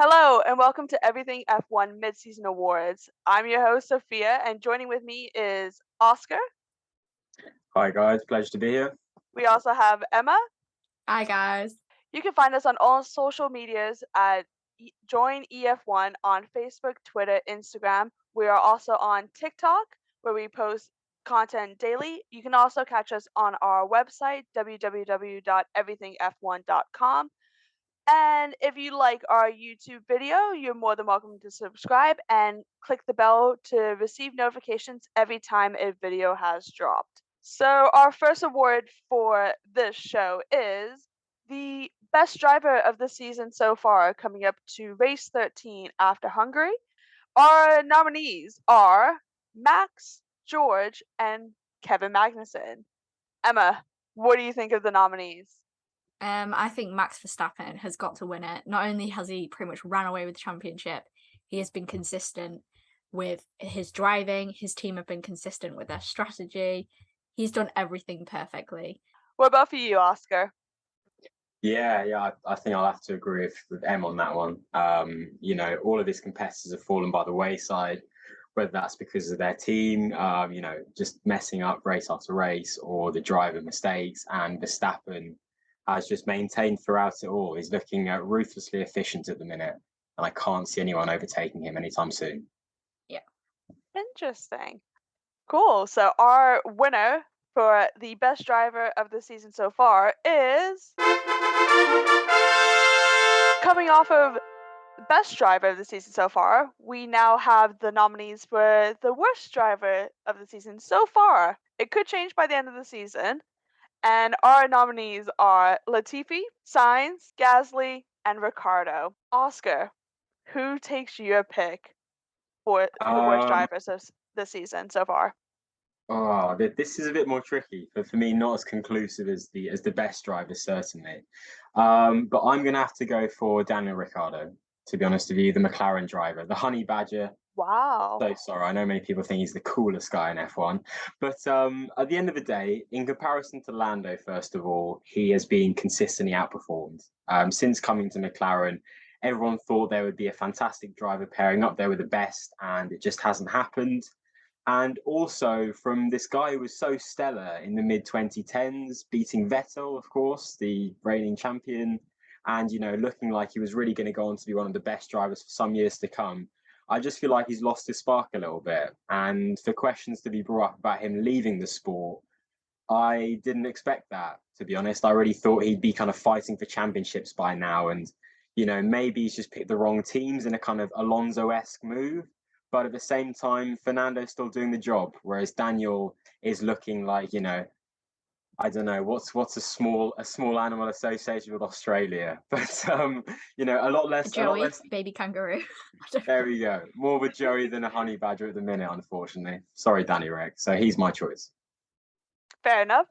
Hello and welcome to Everything F1 Mid-Season Awards. I'm your host Sophia, and joining with me is Oscar. Hi guys, pleasure to be here. We also have Emma. Hi guys. You can find us on all social medias at Join EF1 on Facebook, Twitter, Instagram. We are also on TikTok, where we post content daily. You can also catch us on our website, www.everythingf1.com. And if you like our YouTube video, you're more than welcome to subscribe and click the bell to receive notifications every time a video has dropped. So, our first award for this show is the best driver of the season so far, coming up to race 13 after Hungary. Our nominees are Max, George, and Kevin Magnussen. Emma, what do you think of the nominees? I think Max Verstappen has got to win it. Not only has he pretty much ran away with the championship, he has been consistent with his driving. His team have been consistent with their strategy. He's done everything perfectly. What about for you, Oscar? Yeah, I think I'll have to agree with Em on that one. All of his competitors have fallen by the wayside, whether that's because of their team, just messing up race after race, or the driver mistakes. And Verstappen has just maintained throughout it all. He's looking ruthlessly efficient at the minute, and I can't see anyone overtaking him anytime soon. Interesting. Cool. So our winner for the best driver of the season so far is coming off of best driver of the season so far. We now have the nominees for the worst driver of the season so far. It could change by the end of the season. And our nominees are Latifi, Sainz, Gasly, and Ricardo. Oscar, who takes your pick for the worst drivers of the season so far? Oh, this is a bit more tricky, but for me, not as conclusive as the best driver, certainly. But I'm going to have to go for Daniel Ricciardo, to be honest with you, the McLaren driver, the Honey Badger. Wow. So sorry, I know many people think he's the coolest guy in F1, but at the end of the day, in comparison to Lando, first of all, he has been consistently outperformed. Since coming to McLaren, everyone thought there would be a fantastic driver pairing up there with the best, and it just hasn't happened. And also from this guy who was so stellar in the mid 2010s, beating Vettel, of course, the reigning champion, and looking like he was really going to go on to be one of the best drivers for some years to come. I just feel like he's lost his spark a little bit. And for questions to be brought up about him leaving the sport, I didn't expect that, to be honest. I really thought he'd be kind of fighting for championships by now. And, maybe he's just picked the wrong teams in a kind of Alonso-esque move. But at the same time, Fernando's still doing the job, whereas Daniel is looking like, I don't know what's a small animal associated with Australia, but a lot less. Joey, baby kangaroo. There we go. More of a Joey than a honey badger at the minute, unfortunately. Sorry, Danny Rick. So he's my choice. Fair enough.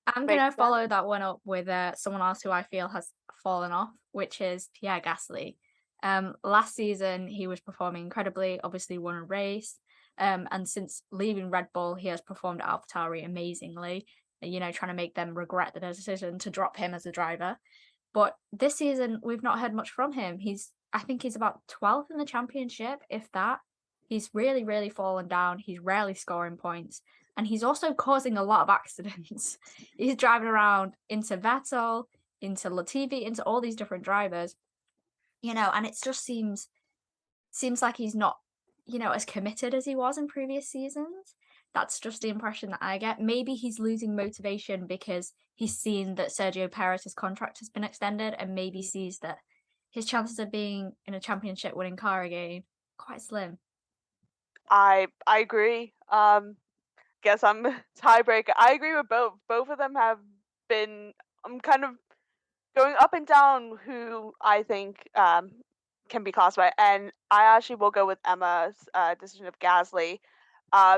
I'm going to follow that one up with someone else who I feel has fallen off, which is Pierre Gasly. Last season, he was performing incredibly, obviously won a race. And since leaving Red Bull, he has performed at AlphaTauri amazingly, trying to make them regret the decision to drop him as a driver. But this season, we've not heard much from him. I think he's about 12th in the championship, if that. He's really, really fallen down. He's rarely scoring points. And he's also causing a lot of accidents. He's driving around into Vettel, into Latifi, into all these different drivers. And it just seems like he's not, as committed as he was in previous seasons. That's just the impression that I get. Maybe he's losing motivation because he's seen that Sergio Perez's contract has been extended, and maybe sees that his chances of being in a championship winning car again quite slim. I agree. Guess I'm tiebreaker. I agree with both. Both of them have been. I'm kind of going up and down who I think can be classified, and I actually will go with Emma's decision of Gasly.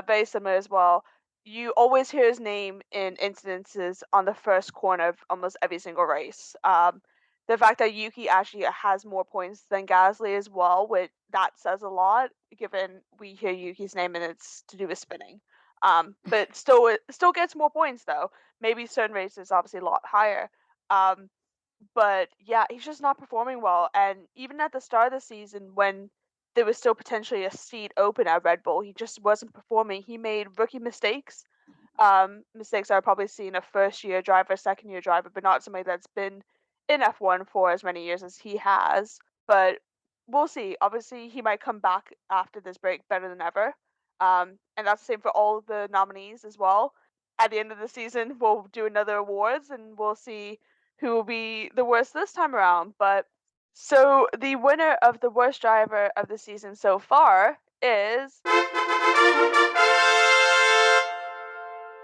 Very similar as well. You always hear his name in incidences on the first corner of almost every single race. The fact that Yuki actually has more points than Gasly as well, that says a lot, given we hear Yuki's name and it's to do with spinning. But it still gets more points though. Maybe certain races obviously a lot higher. But yeah, he's just not performing well. And even at the start of the season, when there was still potentially a seat open at Red Bull, he just wasn't performing. He made rookie mistakes. Mistakes I probably seen a first year driver, second year driver, but not somebody that's been in F1 for as many years as he has. But we'll see. Obviously, he might come back after this break better than ever. And that's the same for all the nominees as well. At the end of the season, we'll do another awards and we'll see who will be the worst this time around. But so the winner of the worst driver of the season so far is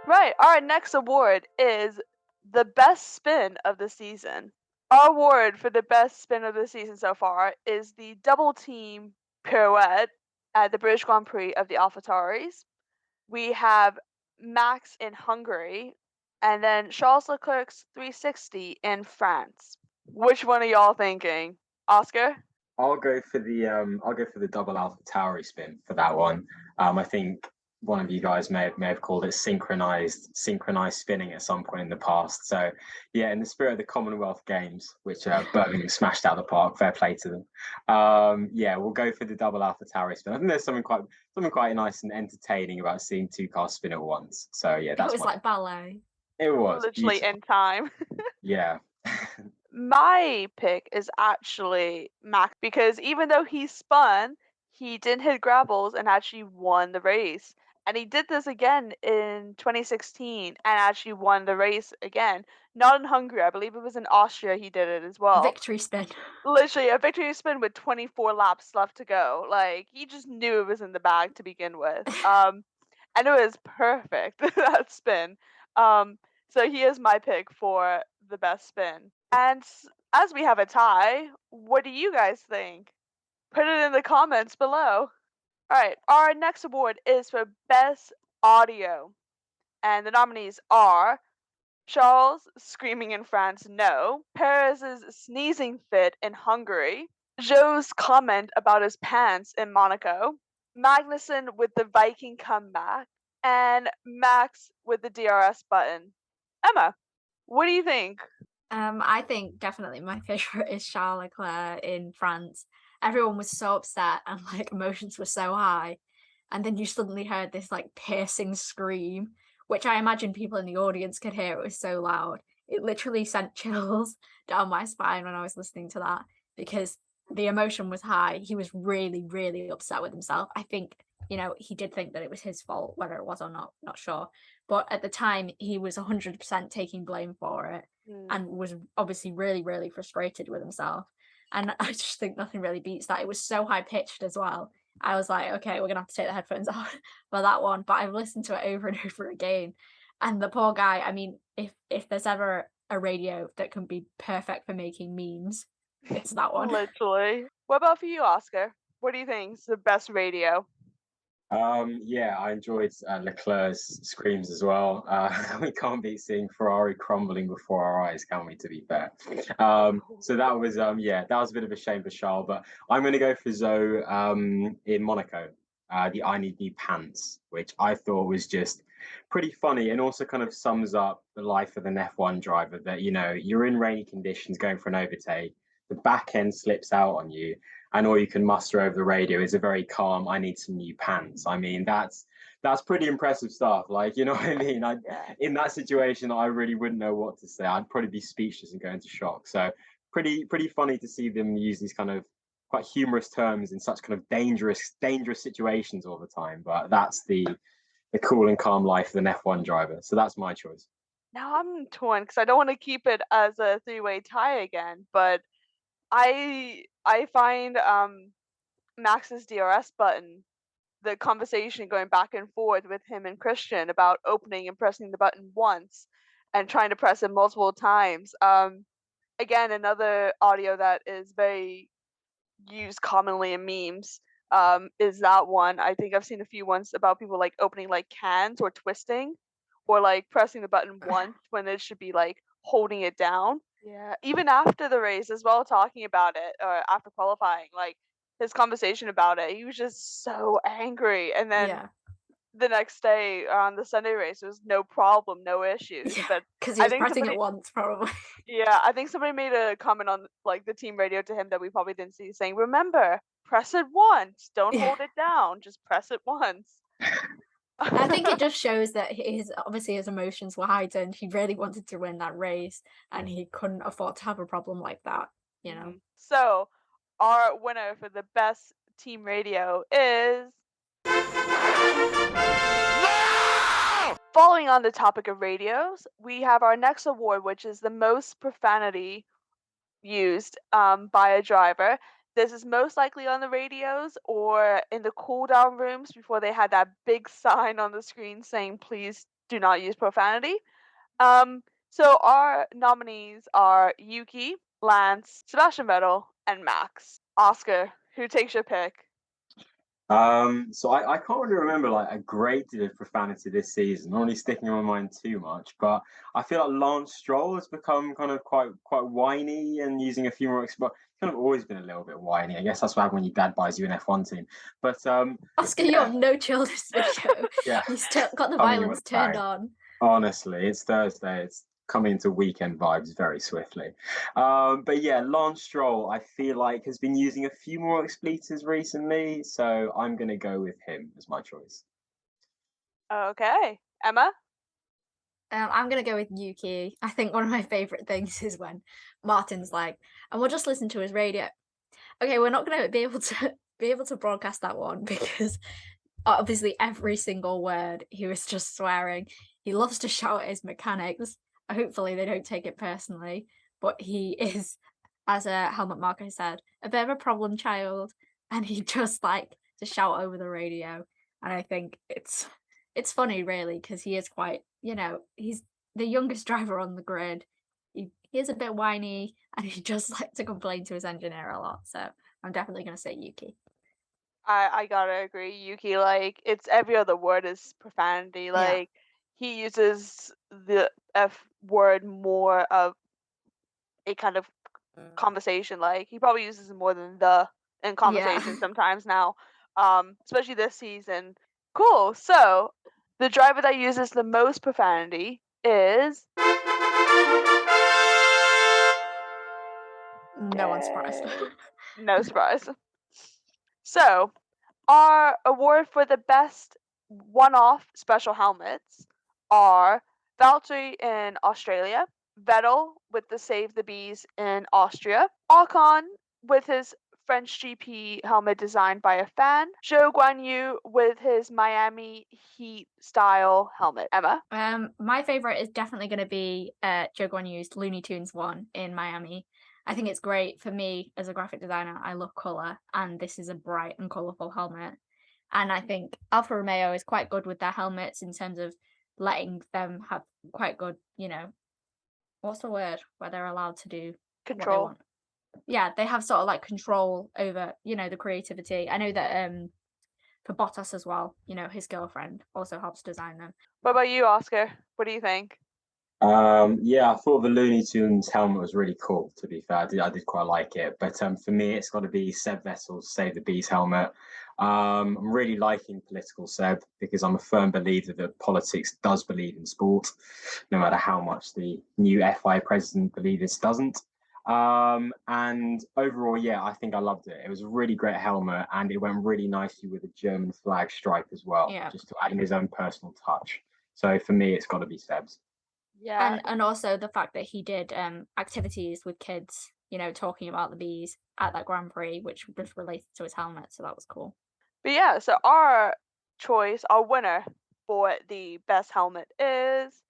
right. Our next award is the best spin of the season. Our award for the best spin of the season so far is the double team pirouette at the British Grand Prix of the AlphaTauris. We have Max in Hungary, and then Charles Leclerc's 360 in France. Which one are y'all thinking? Oscar? I'll go for the double Alpha Tauri spin for that one. I think one of you guys may have called it synchronized spinning at some point in the past. So yeah, in the spirit of the Commonwealth Games, which Birmingham smashed out of the park, fair play to them. Yeah, we'll go for the double Alpha Tauri spin. I think there's something quite nice and entertaining about seeing two cars spin at once. So yeah, It was like ballet. it was Literally beautiful. in time. Yeah. My pick is actually Max because even though he spun, he didn't hit gravels and actually won the race. And he did this again in 2016 and actually won the race again. Not in Hungary, I believe it was in Austria he did it as well. Victory spin. Literally a victory spin with 24 laps left to go. Like he just knew it was in the bag to begin with. And it was perfect that spin. Um, so he is my pick for the best spin. And as we have a tie, what do you guys think? Put it in the comments below. All right, our next award is for best audio, and the nominees are Charles screaming in France, no. Perez's sneezing fit in Hungary. Joe's comment about his pants in Monaco. Magnussen with the Viking comeback. And Max with the DRS button. Emma, what do you think? I think definitely my favorite is Charles Leclerc in France. Everyone was so upset and like emotions were so high. And then you suddenly heard this like piercing scream, which I imagine people in the audience could hear. It was so loud. It literally sent chills down my spine when I was listening to that because the emotion was high. He was really, really upset with himself. I think, he did think that it was his fault, whether it was or not sure. But at the time, he was 100% taking blame for it and was obviously really, really frustrated with himself. And I just think nothing really beats that. It was so high pitched as well. I was like, okay, we're gonna have to take the headphones out for that one. But I've listened to it over and over again. And the poor guy, I mean, if there's ever a radio that can be perfect for making memes, it's that one. Literally. What about for you, Oscar? What do you think is the best radio? Yeah, I enjoyed Leclerc's screams as well. We can't beat seeing Ferrari crumbling before our eyes, can we? To be fair, so that was yeah, that was a bit of a shame for Charles, but I'm going to go for Zoe in Monaco. The I Need New Pants, which I thought was just pretty funny and also kind of sums up the life of an F1 driver. That you're in rainy conditions going for an overtake, the back end slips out on you, and all you can muster over the radio is a very calm, I need some new pants. I mean, that's pretty impressive stuff. Like, you know what I mean? In that situation, I really wouldn't know what to say. I'd probably be speechless and go into shock. So pretty funny to see them use these kind of quite humorous terms in such kind of dangerous situations all the time. But that's the cool and calm life of an F1 driver. So that's my choice. Now I'm torn because I don't want to keep it as a three-way tie again, but I find Max's DRS button, the conversation going back and forth with him and Christian about opening and pressing the button once and trying to press it multiple times. Again, another audio that is very used commonly in memes is that one. I think I've seen a few ones about people like opening like cans or twisting or like pressing the button once when it should be like holding it down. Yeah, even after the race as well, talking about it or after qualifying, like his conversation about it, he was just so angry. And then Yeah. the next day on the Sunday race, it was no problem, no issues. Yeah, But because he I was think pressing it somebody, once, probably. yeah, I think somebody made a comment on like the team radio to him that we probably didn't see, saying, "Remember, press it once. Don't Yeah. hold it down. Just press it once." I think it just shows that obviously his emotions were heightened. He really wanted to win that race, and he couldn't afford to have a problem like that. You know. So, our winner for the best team radio is. Following on the topic of radios, we have our next award, which is the most profanity used by a driver. This is most likely on the radios or in the cool down rooms before they had that big sign on the screen saying, please do not use profanity. So our nominees are Yuki, Lance, Sebastian Vettel, and Max. Oscar, who takes your pick? So I can't really remember like a great deal of profanity this season, not really sticking in my mind too much, but I feel like Lance Stroll has become kind of quite whiny and using a few more kind of always been a little bit whiny. I guess that's what happens when your dad buys you an F1 team. But Oscar, you have no chill this video. yeah, You still got the coming in violence with a turned bang. on. Honestly, it's Thursday. It's coming into weekend vibes very swiftly. But yeah, Lance Stroll, I feel like, has been using a few more expletives recently, so I'm going to go with him as my choice. Okay. Emma? I'm gonna go with Yuki. I think one of my favorite things is when Martin's like, and we'll just listen to his radio. Okay, we're not gonna be able to broadcast that one because obviously every single word he was just swearing. He loves to shout at his mechanics. Hopefully they don't take it personally, but he is, as Helmut Marko said, a bit of a problem child, and he just like to shout over the radio. And I think it's funny really because he is quite, he's the youngest driver on the grid. He is a bit whiny and he just likes to complain to his engineer a lot. So I'm definitely gonna say Yuki. I gotta agree. Yuki, like, it's every other word is profanity. Yeah. Like, he uses the F word more of a kind of conversation. Like, he probably uses it more than the in conversation sometimes now, especially this season. Cool. So, the driver that uses the most profanity is. No one's surprised. No surprise. So, our award for the best one-off special helmets are Valtteri in Australia, Vettel with the Save the Bees in Austria, Ocon with his French GP helmet designed by a fan, Zhou Guanyu with his Miami Heat style helmet. Emma? My favorite is definitely going to be Joe Guan Yu's Looney Tunes one in Miami. I think it's great for me as a graphic designer. I love color, and this is a bright and colorful helmet. And I think Alfa Romeo is quite good with their helmets in terms of letting them have quite good, what's the word where they're allowed to do what they Control. want. Yeah, they have sort of like control over, the creativity. I know that for Bottas as well, his girlfriend also helps design them. What about you, Oscar? What do you think? Yeah, I thought the Looney Tunes helmet was really cool, to be fair. I did quite like it. But for me, it's got to be Seb Vettel's Save the Bees helmet. I'm really liking political Seb because I'm a firm believer that politics does believe in sport, no matter how much the new FI president believes it doesn't. And overall, yeah, I think I loved it. It was a really great helmet and it went really nicely with the German flag stripe as well, just to add in his own personal touch. So for me, it's got to be Seb's. Yeah. And also the fact that he did activities with kids, talking about the bees at that Grand Prix, which was related to his helmet, so that was cool. But yeah, so our choice, our winner for the best helmet is.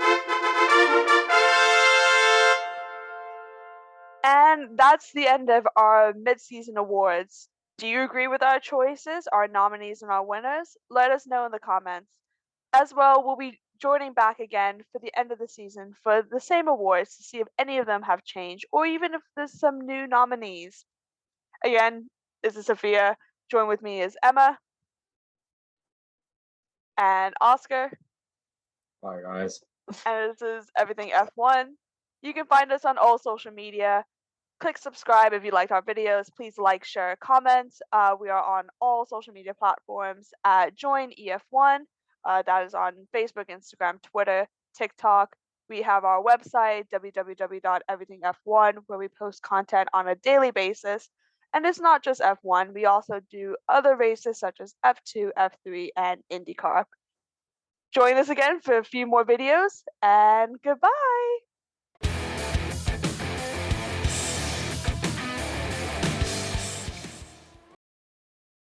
And that's the end of our mid-season awards. Do you agree with our choices, our nominees, and our winners? Let us know in the comments. As well, we'll be joining back again for the end of the season for the same awards to see if any of them have changed or even if there's some new nominees. Again, this is Sophia. Join with me is Emma and Oscar. Bye, guys. And this is Everything F1. You can find us on all social media. Click subscribe if you liked our videos. Please like, share, comment. We are on all social media platforms at Join EF1. That is on Facebook, Instagram, Twitter, TikTok. We have our website, www.everythingf1, where we post content on a daily basis. And it's not just F1, we also do other races such as F2, F3, and IndyCar. Join us again for a few more videos, and goodbye!